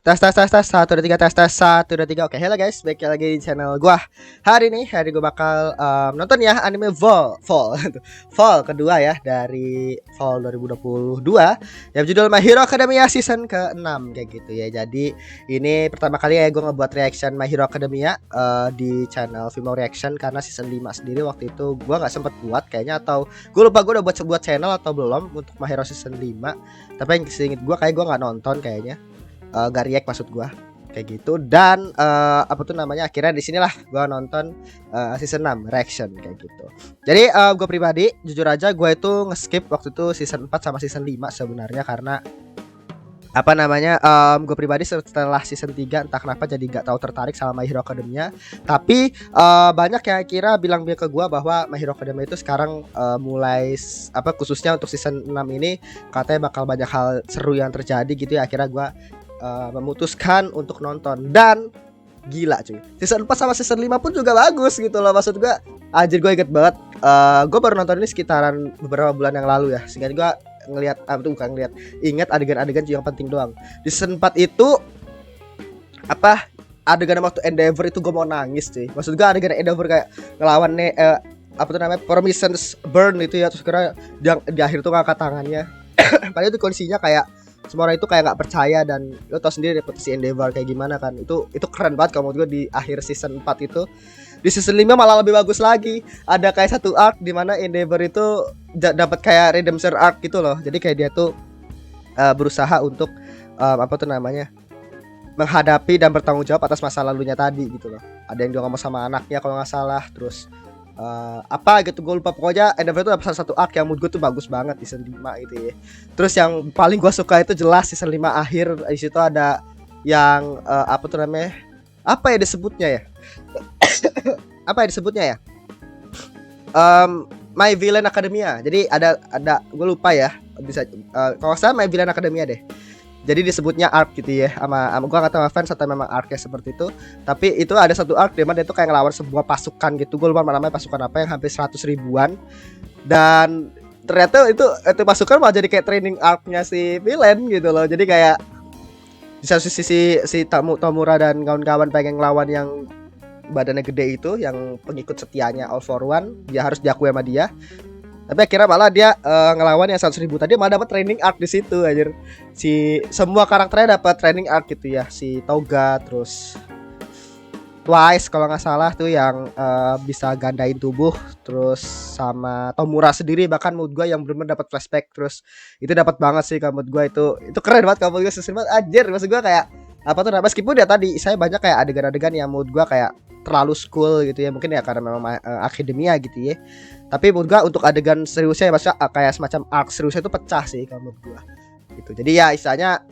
Tes tes tes tes 1 2 3 tes tes 1 2 3. Oke, hello guys, balik lagi di channel gua. Hari ini gua bakal nonton ya anime Fall Fall kedua ya dari Fall 2022 yang judul My Hero Academia season ke-6 kayak gitu ya. Jadi ini pertama kali ya gua ngebuat reaction My Hero Academia di channel Vimo Reaction karena season 5 sendiri waktu itu gua nggak sempet buat kayaknya, atau gua lupa gua udah buat channel atau belum untuk My Hero season 5. Tapi yang seinget gua kayak gua nggak nonton kayaknya. Gak react maksud gua kayak gitu. Dan apa tuh namanya, akhirnya di sinilah gua nonton season 6 reaction kayak gitu. Jadi gua pribadi jujur aja gua itu nge-skip waktu itu season 4 sama season 5 sebenarnya, karena apa namanya, gue pribadi setelah season 3 entah kenapa jadi gak tahu tertarik sama My Hero Academia. Tapi banyak yang kira bilang ke gue bahwa My Hero Academia itu sekarang mulai apa, khususnya untuk season 6 ini katanya bakal banyak hal seru yang terjadi gitu ya. Akhirnya gue memutuskan untuk nonton, dan gila cuy, season 4 sama season 5 pun juga bagus gitu loh. Maksud gue anjir, gue inget banget gue baru nonton ini sekitaran beberapa bulan yang lalu ya, sehingga gue ngelihat bukan ngelihat, ingat adegan-adegan yang penting doang. Di season 4 itu apa, adegan waktu Endeavor itu gue mau nangis cuy. Maksud gue adegan Endeavor kayak ngelawan apa tuh namanya, Permissions Burn itu ya, terus kira di akhir tuh ngangkat tangannya padahal itu kondisinya kayak semua orang itu kayak nggak percaya, dan lo tau sendiri reputasi Endeavor kayak gimana kan. Itu keren banget kalau menurut gue di akhir season 4 itu. Di season 5 malah lebih bagus lagi. Ada kayak satu arc di mana Endeavor itu dapat kayak redemption arc gitu loh. Jadi kayak dia tuh berusaha untuk apa tuh namanya, menghadapi dan bertanggung jawab atas masa lalunya tadi gitu loh. Ada yang dia ngomong sama anaknya kalau nggak salah. Terus apa gitu gue lupa, pokoknya Endeavor itu salah satu arc yang menurut gue tuh bagus banget di season 5 itu ya. Terus yang paling gue suka itu jelas season 5 akhir, di situ ada yang apa tuh namanya, apa ya disebutnya ya apa ya disebutnya ya, My Villain Academia. Jadi ada gue lupa ya, bisa kalau saya My Villain Academia deh. Jadi disebutnya arc gitu ya, sama gue gak tahu fans atau memang arc-nya seperti itu. Tapi itu ada satu arc dimana dia tuh kayak ngelawan sebuah pasukan gitu, gue lupa namanya pasukan apa, yang hampir 100 ribuan. Dan ternyata itu pasukan malah jadi kayak training arc-nya si villain gitu loh. Jadi kayak di satu sisi si Tomura dan kawan-kawan pengen ngelawan yang badannya gede itu, yang pengikut setianya All for One, dia harus diakui sama dia. Tapi akhirnya malah dia ngelawan yang 100 ribu tadi, malah dapat training arc di situ anjir. Si semua karakternya dapat training arc gitu ya. Si Toga, terus Twice kalau nggak salah tuh yang bisa gandain tubuh, terus sama Tomura sendiri bahkan mood gue yang bener-bener dapat flashback. Terus itu dapat banget sih kalau mood gue, itu keren banget kalau mood gue, sesuai banget anjir. Maksud gue kayak apa tuh, meskipun ya tadi saya banyak kayak adegan-adegan yang mood gue kayak terlalu school gitu ya, mungkin ya karena memang akademia gitu ya. Tapi menurut gua untuk adegan seriusnya ya, maksudnya kayak semacam arc seriusnya itu pecah sih kalau menurut gua gitu. Jadi ya istilahnya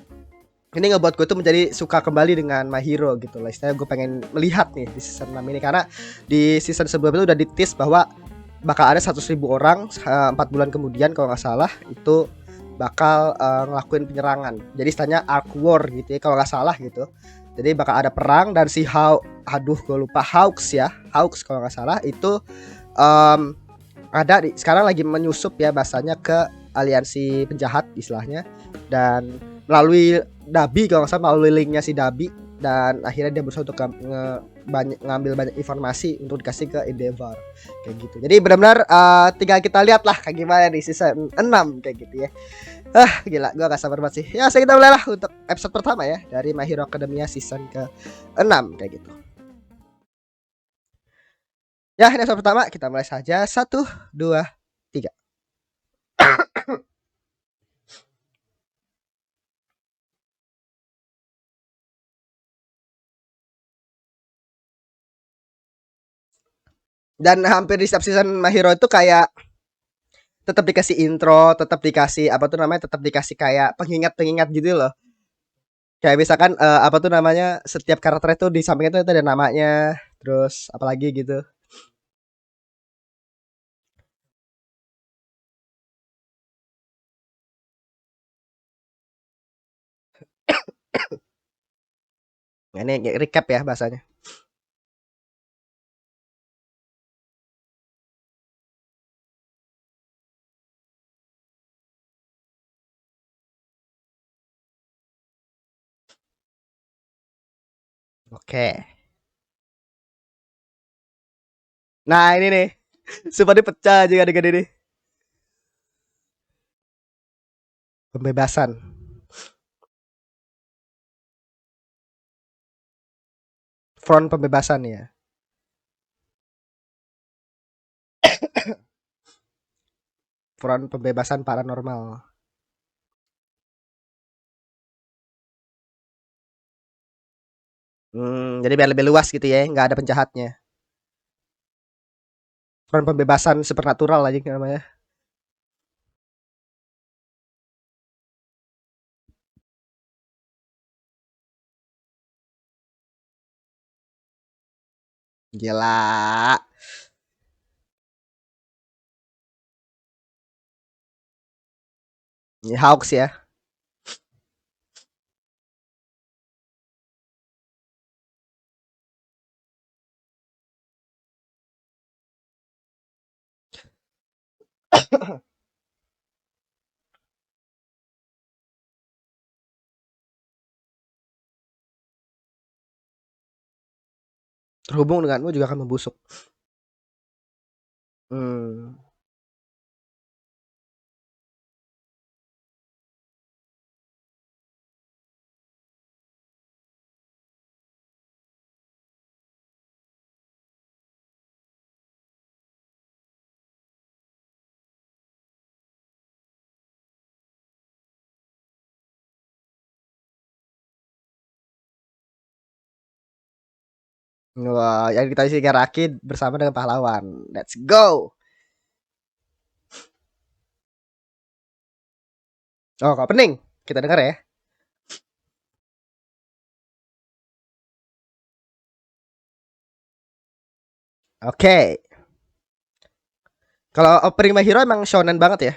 ini ngebuat gue tuh menjadi suka kembali dengan My Hero gitu lah. Istilahnya gue pengen melihat nih di season 6 ini, karena di season sebelumnya itu udah ditis bahwa bakal ada 100 ribu orang 4 bulan kemudian kalau nggak salah itu bakal ngelakuin penyerangan. Jadi istilahnya arc war gitu ya kalau nggak salah gitu. Jadi bakal ada perang, dan si aduh gue lupa, Hawks kalau nggak salah itu ada sekarang lagi menyusup ya bahasanya ke aliansi penjahat istilahnya, dan melalui Dabi kalau nggak salah, melalui linknya si Dabi, dan akhirnya dia berusaha untuk ngambil banyak informasi untuk dikasih ke Endeavor kayak gitu. Jadi benar-benar tinggal kita lihat lah kayak gimana di season 6 kayak gitu ya. Gila, gue gak sabar banget sih. Ya, kita mulai lah untuk episode pertama ya dari My Hero Academia season ke-6 kayak gitu. Ya, ini episode pertama, kita mulai saja. 1 2 3. Dan hampir di setiap season My Hero itu kayak tetap dikasih intro, tetap dikasih apa tuh namanya, tetap dikasih kayak pengingat-pengingat gitu loh. Kayak misalkan apa tuh namanya, setiap karakter itu di samping itu ada namanya, terus apalagi gitu. Nah, ini recap ya bahasanya. Oke. Nah, ini nih. Super pecah juga dengan ini. Pembebasan. Front pembebasan ya. Front pembebasan paranormal. Jadi biar lebih luas gitu ya, nggak ada penjahatnya. Front pembebasan supernatural aja namanya. Gila. Ini hoax ya. Terhubung denganmu juga akan membusuk. Hmm. Wah, yang kita isi Garaki bersama dengan pahlawan. Let's go. Oh, kok pening? Kita dengar ya. Oke. Kalau opening My Hero emang shonen banget ya.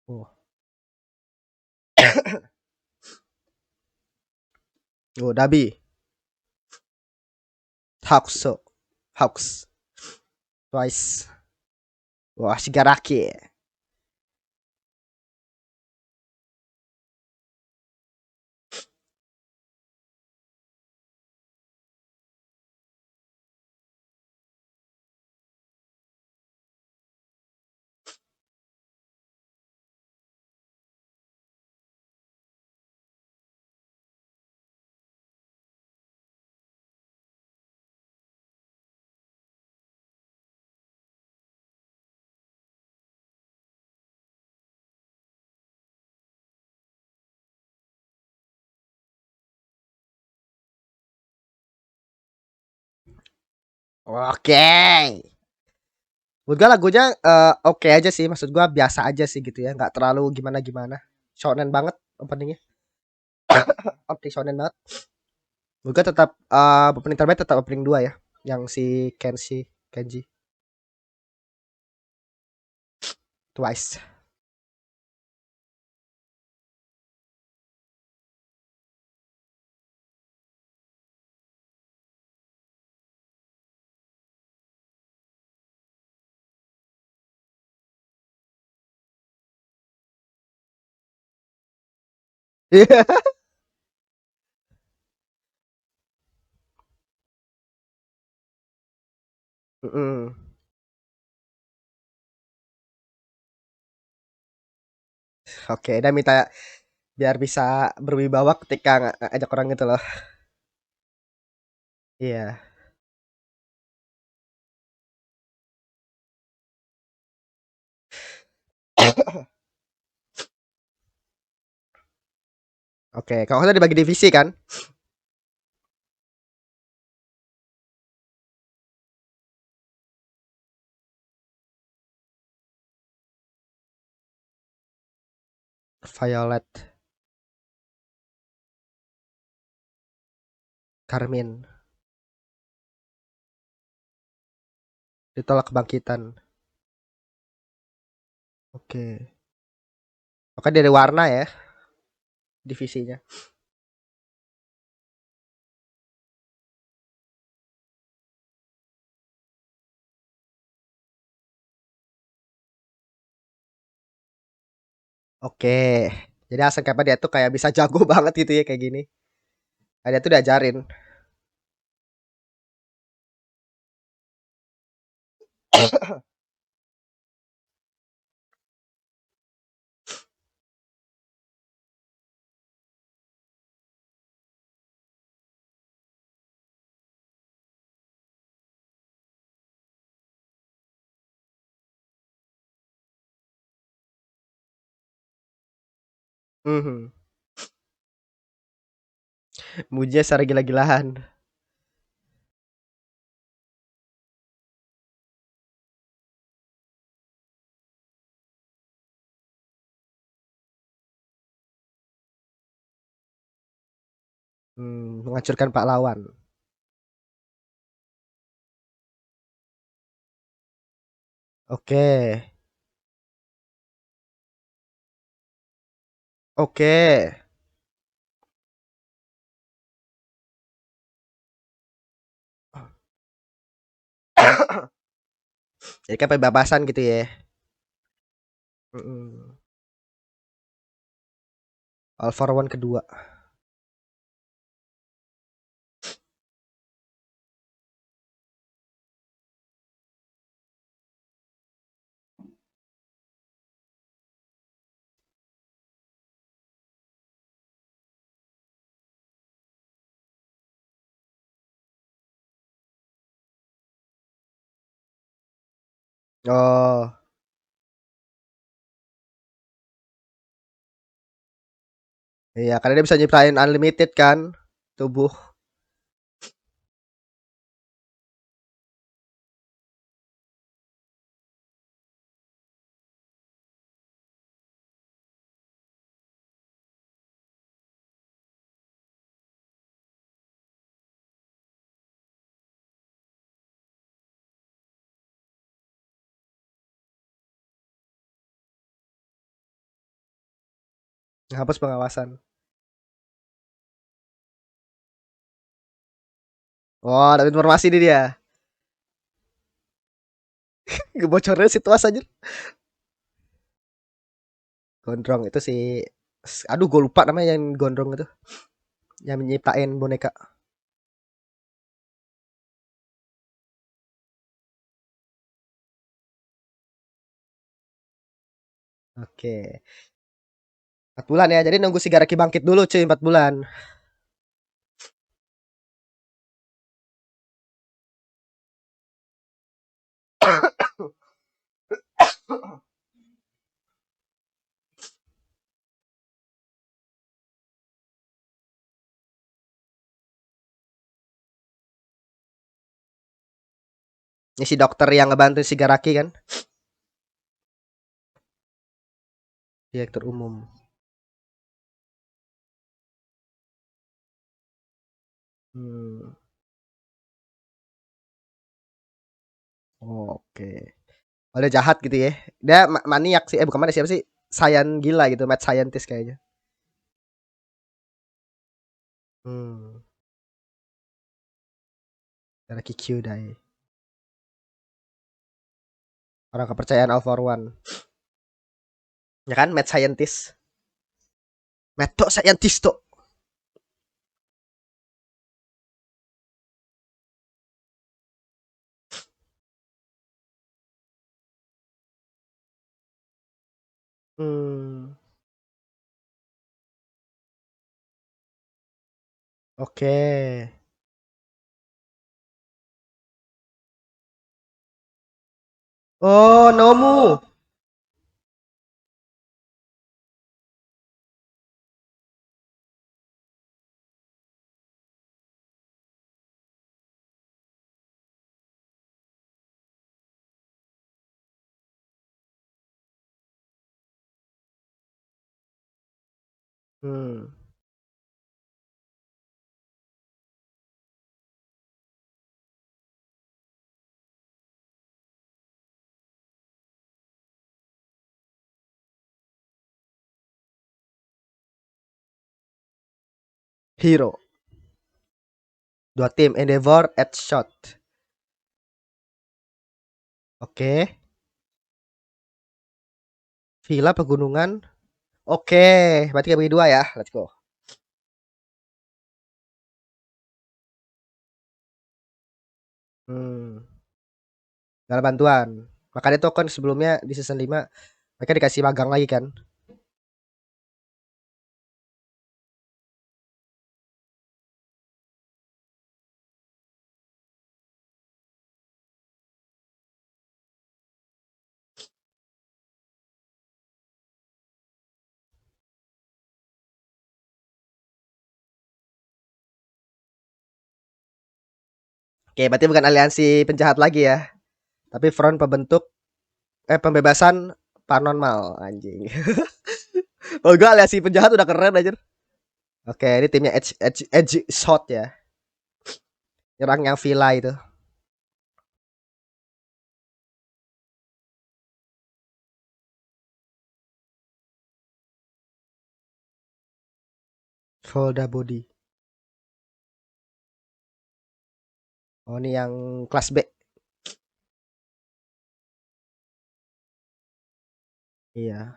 Oh, oh Dabi, Hakuso, Hawks, Twice. Wah, Shigaraki. Oke. Menurut gue lagunya oke aja sih, maksud gue biasa aja sih gitu ya, nggak terlalu gimana-gimana. Shonen banget openingnya. Oke, shonen banget. Menurut gue tetap opening terbaik tetap opening 2 ya, yang si Kenji Twice. Iya. Mm-mm. Oke, dan minta biar bisa berwibawa ketika ngajak orang gitu loh. Iya. Oke, kalau kita dibagi divisi kan? Violet, Carmine, ditolak kebangkitan. Oke. Oke, dari warna ya divisinya. Oke. Jadi asal dia tuh kayak bisa jago banget gitu ya kayak gini. Nah, dia tuh diajarin. Mhm. Mujinya secara gila-gilaan. Menghancurkan pahlawan. Oke. Oke. Jadi kan pembebasan gitu ya. Mhm. All for One kedua. Oh, iya karena dia bisa nyiptain unlimited kan tubuh. Hapus pengawasan. Oh, dapat informasi nih dia. Bocornya situasi aja. Gondrong itu si aduh gue lupa namanya yang gondrong itu. Yang nyiptain boneka. Oke. 4 bulan ya. Jadi nunggu si Garaki bangkit dulu cuy 4 bulan. Ini si dokter yang ngebantu si Garaki kan, direktur umum. Hmm. Oke. Oh, dia jahat gitu ya. Dia maniak sih. Bukan maniak siapa sih? Science gila gitu, mad scientist kayaknya. Hmm. Garaki Kyudai. Orang kepercayaan All for One. Ya kan, mad scientist. Mad scientist tuh. Hmm. Oke. Oh, Nomu. Hmm. Hero. Dua tim Endeavor at shot. Oke. Villa pegunungan. Oke, berarti bagi dua ya. Let's go. Hmm, gak ada bantuan. Makanya tuh kan sebelumnya di season 5 mereka dikasih magang lagi kan. Oke, berarti bukan aliansi penjahat lagi ya. Tapi front pembebasan paranormal anjing. Oh, gue aliansi penjahat udah keren aja. Oke, ini timnya Edge Shot ya. Nyerang yang Villa itu. Volda Body. Oh, ini yang kelas B. Iya.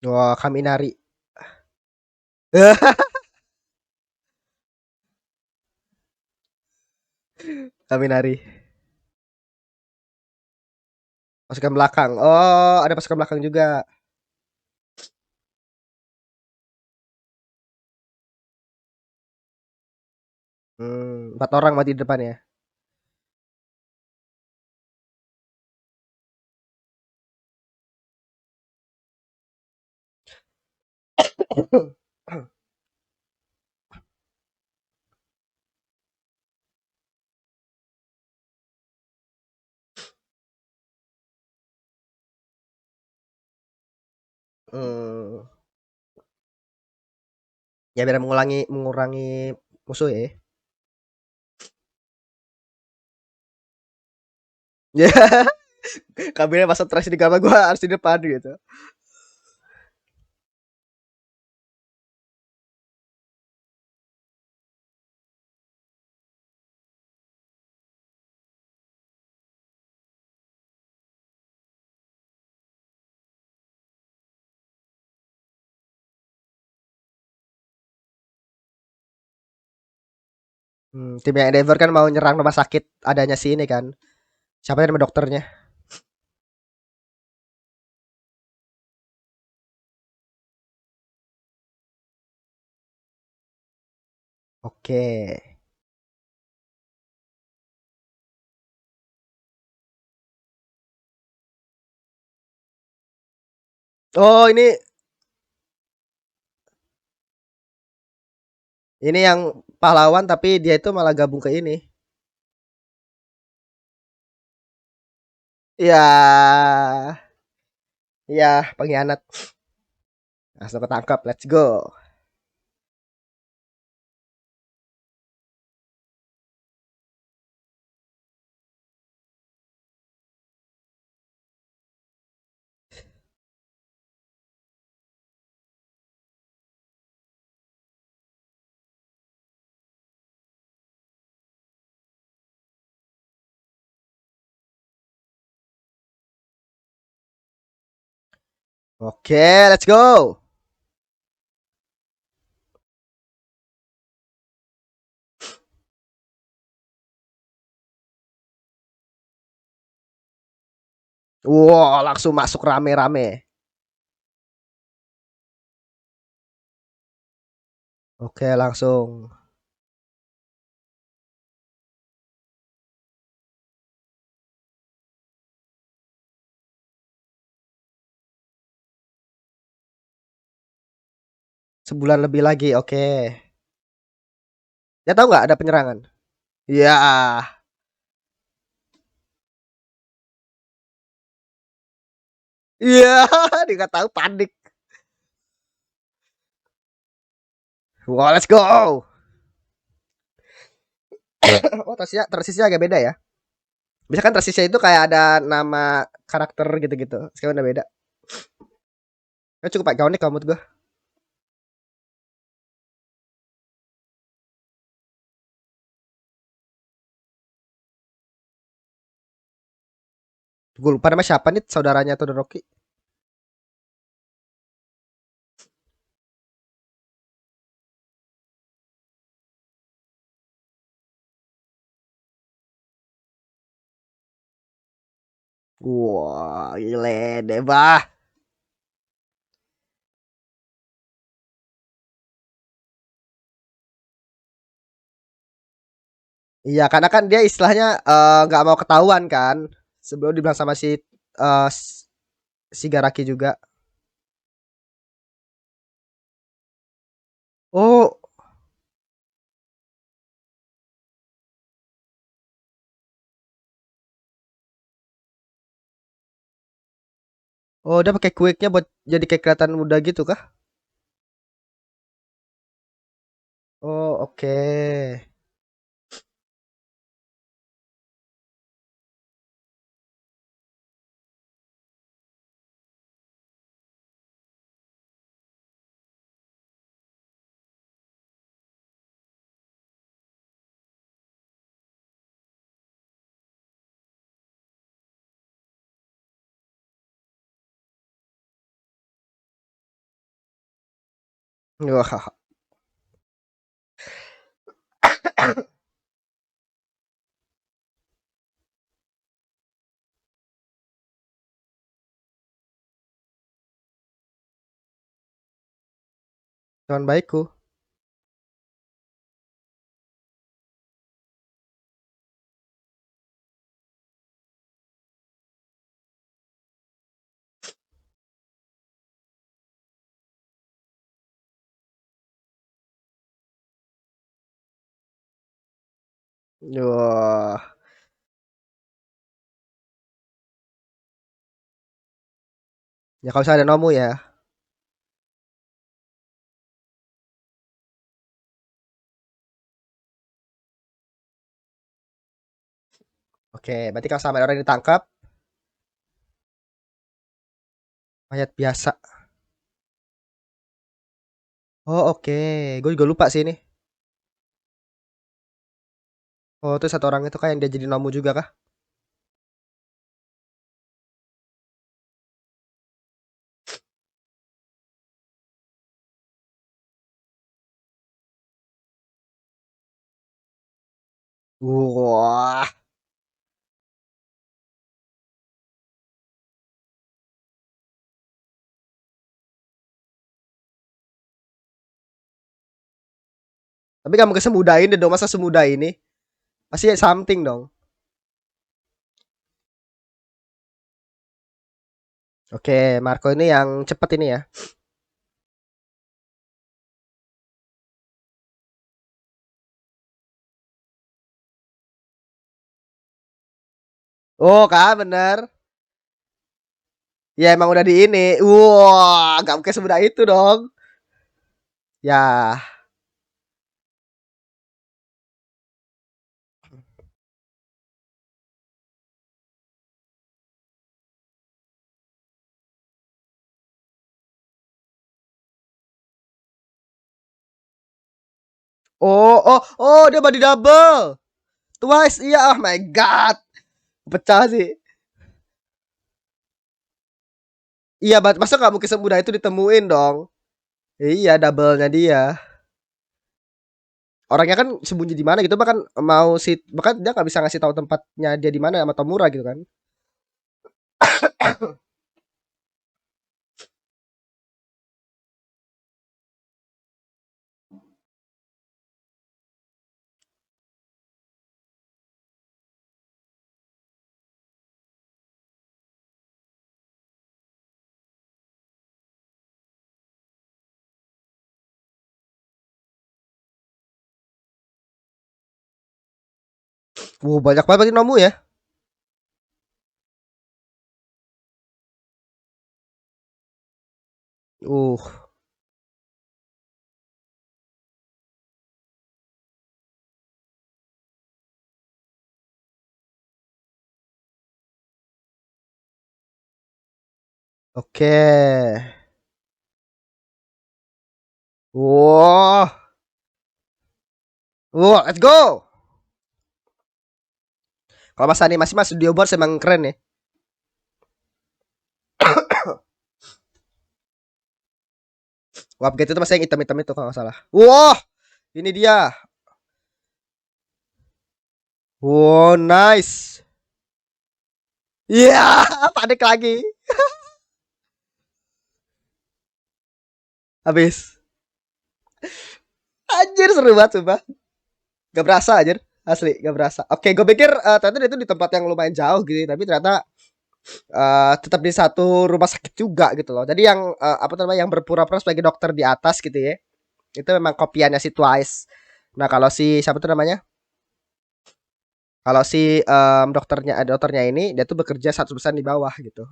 Wah, Kaminari. Kaminari. Pasukan belakang. Oh, ada pasukan belakang juga. Empat orang mati di depan ya. Hmm, ya biar mengurangi musuh ya. Ya, kabinnya masa trash di kamar gua harus di depan gitu. Timnya Endeavor kan mau nyerang rumah sakit adanya si ini kan. Siapa yang nama dokternya? Oke. Oh, ini yang pahlawan tapi dia itu malah gabung ke ini. Iya, iya, pengkhianat. Langsung ketangkap. Let's go. Oke, let's go. Wow, langsung masuk rame-rame. Oke, langsung sebulan lebih lagi. Oke. Ya tahu nggak ada penyerangan? Iya. Iya, dia nggak tahu panik. Wah, let's go. Oh, transisinya agak beda ya. Misalkan transisinya itu kayak ada nama karakter gitu-gitu. Sekarang udah beda. Kan cukup pakai unik kamu gue. Gue lupa nama siapa nih saudaranya Todoroki. Wah, gile deh, bah. Iya, karena kan dia istilahnya nggak mau ketahuan kan. Sebelum dibilang sama si Garaki juga. Oh, oh dia pakai quicknya buat jadi kayak kelihatan muda gitu kah? Oh, oke. Wah, teman baikku. Wah. Ya kalau misalnya ada Nomu ya. Oke, berarti kalau sama orang ditangkap, mayat biasa. Oh, oke. Gue juga lupa sih ini. Oh, itu satu orang itu kan yang dia jadi Nomu juga kah? Wah. Tapi gak mungkin semudah ini dong, masa semudah ini? Pasti something dong. Oke, Marco ini yang cepet ini ya. Oh, kak bener. Ya emang udah di ini. Wah, gak mungkin semudah itu dong. Ya. Oh, dia body double. Twice, iya. Oh my god. Pecah sih. Iya, masa gak mungkin semudah itu ditemuin dong. Iya, double-nya dia. Orangnya kan sembunyi di mana gitu, bahkan mau bahkan dia nggak bisa ngasih tahu tempatnya dia di mana sama Tomura gitu kan. Banyak banget berarti nomu ya. Uh, oke. Wow. Wow, let's go. Kalau mas animasi mas studio board emang keren ya. Wah, begitu itu mas yang hitam-hitam itu kalau nggak salah. Wah, ini dia. Wow, nice. Iya, yeah, panik lagi. Habis. Anjir seru banget sumpah. Gak berasa anjir. Asli, gak berasa. Oke, gue pikir ternyata itu di tempat yang lumayan jauh gitu, tapi ternyata tetap di satu rumah sakit juga gitu loh. Jadi yang apa namanya yang berpura-pura sebagai dokter di atas gitu ya. Itu memang kopiannya si Twice. Nah, kalau si siapa tuh namanya? Kalau si dokternya ini dia tuh bekerja satu perusahaan di bawah gitu.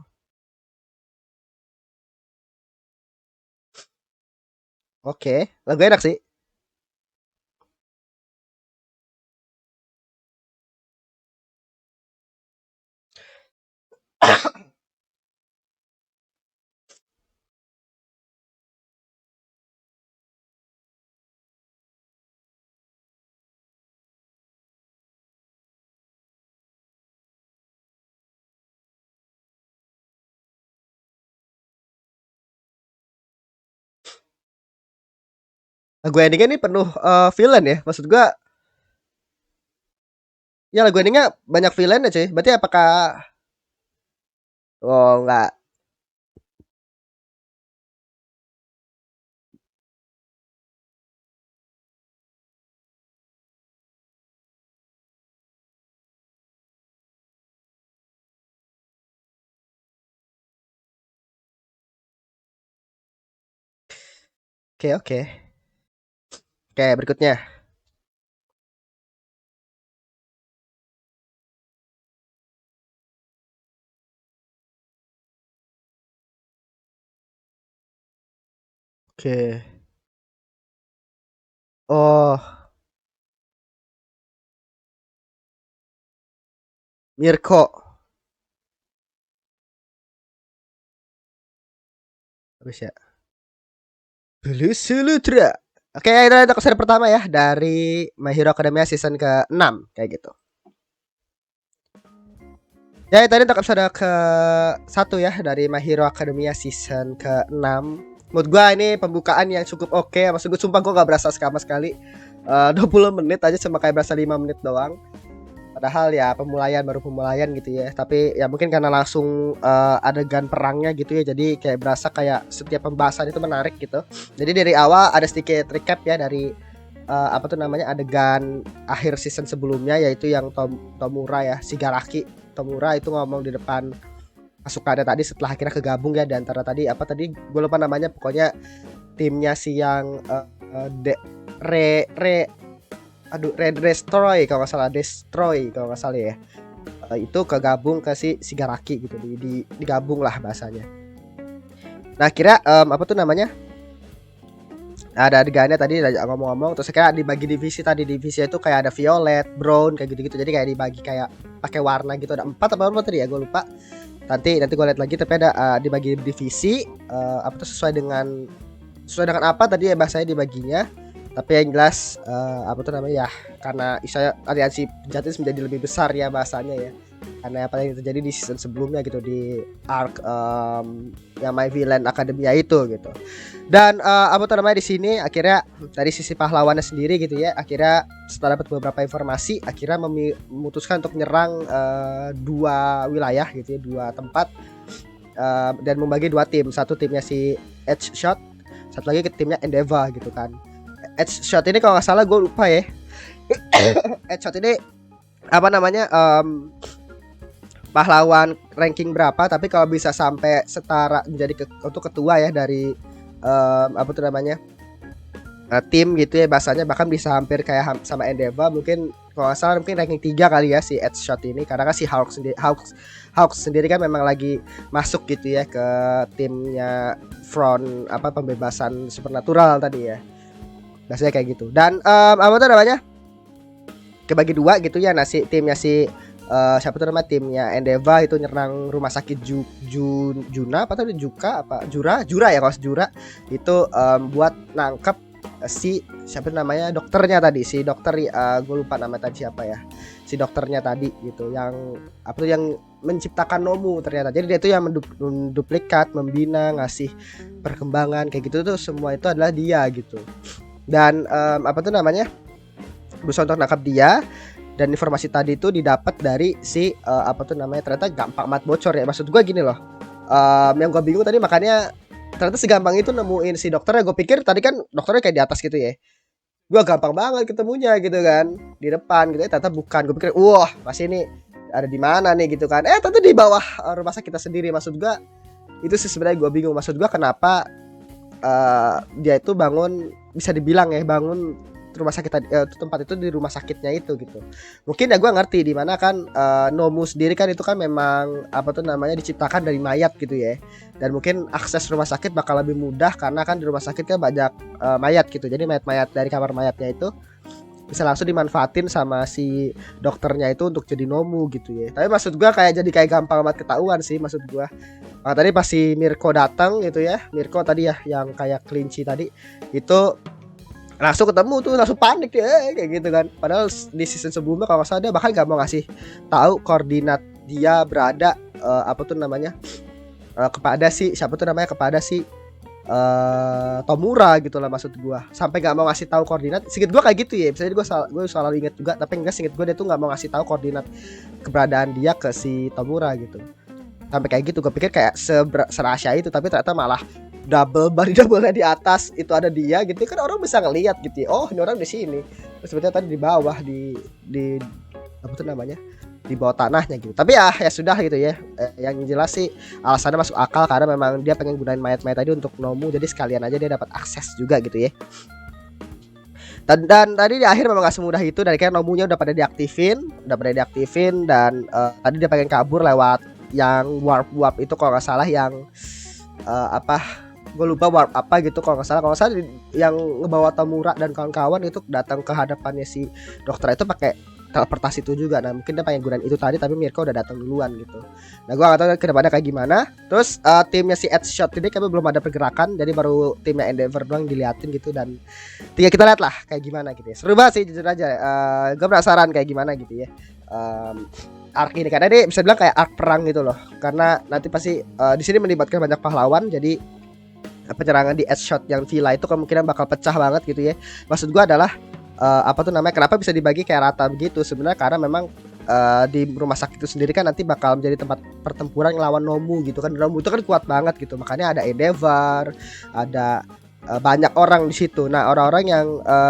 Oke, lagu enak sih. Lagu endingnya ini penuh villain ya. Maksud gua ya lagu endingnya banyak villainnya cuy. Berarti apakah oh enggak. Oke, oke. Oke, berikutnya. Oke. Oh, Mirko. Habis ya. Blue Sulutra. Oke, itu episode pertama ya dari My Hero Academia season ke-6 kayak gitu. Ya, tadi untuk episode ke-1 ya dari My Hero Academia season ke-6. Menurut gua ini pembukaan yang cukup oke. Maksud gue sumpah gua gak berasa sama sekali. 20 menit aja cuma kayak berasa 5 menit doang. Padahal ya baru pemulaian gitu ya. Tapi ya mungkin karena langsung adegan perangnya gitu ya. Jadi kayak berasa kayak setiap pembahasan itu menarik gitu. Jadi dari awal ada sedikit recap ya dari apa tuh namanya adegan akhir season sebelumnya, yaitu yang Tomura ya, Shigaraki Tomura itu ngomong di depan pasukannya tadi setelah akhirnya kegabung ya, di antara tadi apa tadi gue lupa namanya, pokoknya timnya si yang de, re re aduh Red Destroy kalau nggak salah, Destroy kalau nggak salah ya. Itu kegabung ke si Shigaraki gitu, digabung lah bahasanya. Nah kira apa tuh namanya, ada adegannya tadi ngomong-ngomong, terus kayak dibagi divisi, tadi divisi itu kayak ada violet, brown kayak gitu-gitu, jadi kayak dibagi kayak pakai warna gitu, ada 4 apa tadi ya gue lupa, nanti gue lihat lagi, tapi ada dibagi divisi apa tuh sesuai dengan apa tadi ya bahasanya dibaginya. Tapi yang jelas apa tuh namanya ya, karena istilahnya aliansi penjahat menjadi lebih besar ya bahasanya ya, karena apa yang terjadi di season sebelumnya gitu, di arc yang My Villain Academia itu gitu. Dan apa tuh namanya di sini akhirnya dari sisi pahlawannya sendiri gitu ya, akhirnya setelah dapat beberapa informasi akhirnya memutuskan untuk menyerang 2 wilayah gitu ya, 2 tempat, dan membagi 2 tim. Satu timnya si Edge Shot, satu lagi ke timnya Endeavor gitu kan. Edge Shot ini kalau nggak salah gue lupa ya. Edge Shot ini apa namanya pahlawan ranking berapa, tapi kalau bisa sampai setara menjadi untuk ketua ya dari apa tuh namanya tim gitu ya bahasanya, bahkan bisa hampir kayak sama Endeavor, mungkin kalau nggak salah mungkin ranking 3 kali ya si Headshot ini, karena kan si Hawks sendiri kan memang lagi masuk gitu ya ke timnya Front apa pembebasan supernatural tadi ya. Biasanya kayak gitu. Dan apa tuh namanya? Kebagi dua gitu ya, nasi timnya si siapa tuh namanya, timnya Endeavor itu nyerang rumah sakit Juna apa tadi, Jura ya, kalau Jura itu buat nangkep si siapa namanya, dokternya tadi, si dokter gue lupa nama tadi siapa ya, si dokternya tadi gitu, yang apa tuh, yang menciptakan Nomu ternyata. Jadi dia itu yang menduplikat, membina, ngasih perkembangan kayak gitu tuh, semua itu adalah dia gitu. Dan apa tuh namanya, berusaha untuk nangkap dia. Dan informasi tadi itu didapat dari si apa tuh namanya, ternyata gampang banget bocor ya. Maksud gue gini loh, yang gue bingung tadi, makanya ternyata segampang itu nemuin si dokternya. Gue pikir tadi kan dokternya kayak di atas gitu ya, gue gampang banget ketemunya gitu kan, di depan gitu ya. Ternyata bukan. Gue pikir wah masih ini ada di mana nih gitu kan, ternyata di bawah rumah sakit kita sendiri. Maksud gue itu sih sebenarnya gue bingung. Maksud gue kenapa dia itu bangun, bisa dibilang ya, bangun rumah sakit tadi, tempat itu di rumah sakitnya itu gitu. Mungkin ya gue ngerti di mana kan Nomu sendiri kan itu kan memang apa tuh namanya, diciptakan dari mayat gitu ya. Dan mungkin akses rumah sakit bakal lebih mudah karena kan di rumah sakit kan banyak mayat gitu. Jadi mayat-mayat dari kamar mayatnya itu bisa langsung dimanfaatin sama si dokternya itu untuk jadi Nomu gitu ya. Tapi maksud gue kayak gampang banget ketahuan sih maksud gue. Nah, tadi pas si Mirko datang gitu ya, Mirko tadi ya yang kayak kelinci tadi itu langsung ketemu tuh, langsung panik ya kayak gitu kan. Padahal di season sebelumnya kalau nggak salah dia bahkan nggak mau ngasih tahu koordinat dia berada apa tuh namanya, kepada si siapa tuh namanya, kepada si Tomura gitu lah maksud gua. Sampai nggak mau ngasih tahu koordinat. Singkat gua kayak gitu ya. Misalnya gue selalu inget juga, tapi enggak, singkat gua dia tuh nggak mau ngasih tahu koordinat keberadaan dia ke si Tomura gitu. Sampai kayak gitu, gue pikir kayak serahsia itu, tapi ternyata malah double-nya di atas itu ada dia gitu kan, orang bisa ngelihat gitu ya. Oh ini orang di sini, terus sebetulnya tadi di bawah di apa tuh namanya, di bawah tanahnya gitu. Tapi ya sudah gitu ya. Yang jelas sih alasannya masuk akal, karena memang dia pengen gunain mayat-mayat tadi untuk Nomu, jadi sekalian aja dia dapat akses juga gitu ya. Dan tadi di akhir memang gak semudah itu, dari kayak Nomunya udah pada diaktifin dan tadi dia pengen kabur lewat yang warp itu kalau nggak salah, yang apa, gue lupa warp apa gitu kalau nggak salah yang ngebawa Tomura dan kawan-kawan itu datang ke hadapannya si dokter itu pakai teleportasi itu juga. Nah mungkin dia pengen gunain itu tadi, tapi Mirko udah datang duluan gitu. Nah gue nggak tahu kedepannya kayak gimana. Terus timnya si Headshot ini kami belum ada pergerakan, jadi baru timnya Endeavor doang diliatin gitu, dan tinggal kita lihat lah kayak gimana gitu ya. Seru banget sih jujur aja. Gue penasaran kayak gimana gitu ya arc ini, karena ini bisa bilang kayak arc perang gitu loh, karena nanti pasti di sini melibatkan banyak pahlawan. Jadi penyerangan di Headshot yang villa itu kemungkinan bakal pecah banget gitu ya. Maksud gua adalah apa tuh namanya, kenapa bisa dibagi kayak rata begitu sebenarnya, karena memang di rumah sakit itu sendiri kan nanti bakal menjadi tempat pertempuran ngelawan Nomu gitu kan. Nomu itu kan kuat banget gitu, makanya ada Endeavor, ada banyak orang di situ. Nah orang-orang yang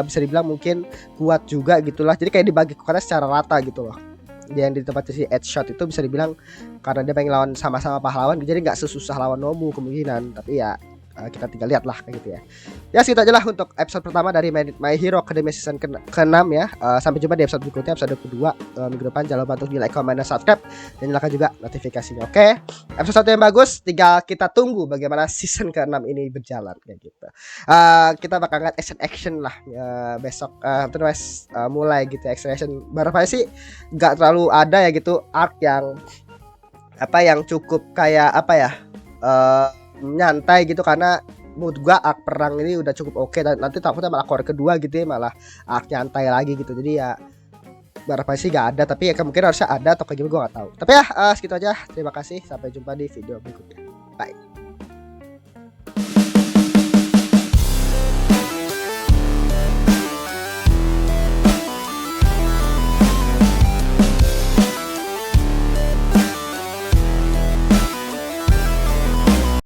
bisa dibilang mungkin kuat juga gitulah, jadi kayak dibagi karena secara rata gitu loh. Yang di tempat si Headshot itu bisa dibilang karena dia pengen lawan sama-sama pahlawan, jadi nggak sesusah lawan Nomu kemungkinan. Tapi ya kita tinggal lihat lah kayak gitu ya. Ya segitu aja lah untuk episode pertama dari My Hero Academia season ke-6 ya. Sampai jumpa di episode berikutnya, episode kedua minggu depan. Jangan lupa untuk di like, comment, dan subscribe, dan nyalakan juga notifikasinya. Oke, episode 1 yang bagus, tinggal kita tunggu bagaimana season ke-6 ini berjalan kayak gitu. Kita bakal ngeliat action lah besok terus mulai gitu action. Barangkali sih nggak terlalu ada ya gitu arc yang apa, yang cukup kayak apa ya, nyantai gitu, karena menurut gua arc perang ini udah cukup oke. Dan nanti takutnya malah core kedua gitu ya, malah arc nyantai lagi gitu. Jadi ya berapa sih gak ada, tapi ya kemungkinan harusnya ada atau kayak gimana gua gak tahu. Tapi ya segitu aja, terima kasih, sampai jumpa di video berikutnya.